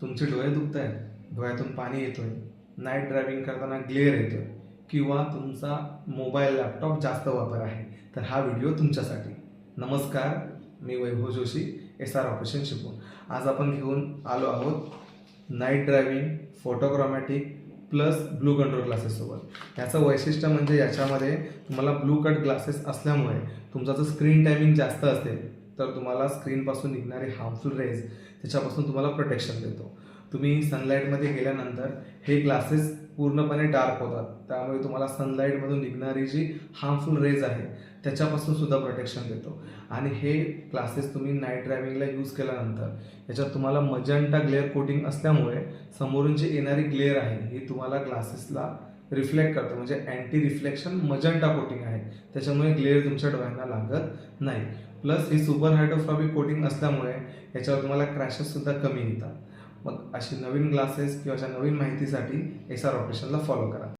तुमचे डोळे दुखत आहेत, डोळ्यातून पाणी येतोय, नाईट ड्रायव्हिंग करताना ग्लेअर येतोय किंवा तुमचा मोबाईल लॅपटॉप जास्त वापर आहे, तर हा व्हिडिओ तुमच्यासाठी. नमस्कार, मी वैभव जोशी, SR ऑपरेशन शिकून. आज आपण घेऊन आलो आहोत night driving photochromatic plus blue control ग्लासेससोबत. याचं वैशिष्ट्य म्हणजे याच्यामध्ये तुम्हाला ब्लू कट ग्लासेस असल्यामुळे तुमचा जर स्क्रीन टायमिंग जास्त असेल तर तुम्हाला स्क्रीनपासून निघणारे हार्मफुल रेज त्याच्यापासून तुम्हाला प्रोटेक्शन देतो. तुम्ही सनलाईटमध्ये गेल्यानंतर हे ग्लासेस पूर्णपणे डार्क होतात, त्यामुळे तुम्हाला सनलाईटमधून निघणारी जी हार्मफुल रेज आहे त्याच्यापासून सुद्धा प्रोटेक्शन देतो. आणि हे ग्लासेस तुम्ही नाईट ड्रायव्हिंगला यूज केल्यानंतर याच्यात तुम्हाला मजंटा ग्लेअर कोटिंग असल्यामुळे समोरून जी येणारी ग्लेअर आहे ही तुम्हाला ग्लासेसला रिफ्लेक्ट करतं, म्हणजे अँटी रिफ्लेक्शन मजंटा कोटिंग आहे, त्याच्यामुळे ग्लेअर तुमच्या डोळ्यांना लागत नाही. प्लस ही सुपर हायड्रोफ्रॉबिक कोटिंग असल्यामुळे याच्यावर तुम्हाला क्रॅशेस सुद्धा कमी येतात. मग अशी नवीन ग्लासेस किंवा अशा नवीन माहितीसाठी SR ऑपरेशनला फॉलो करा.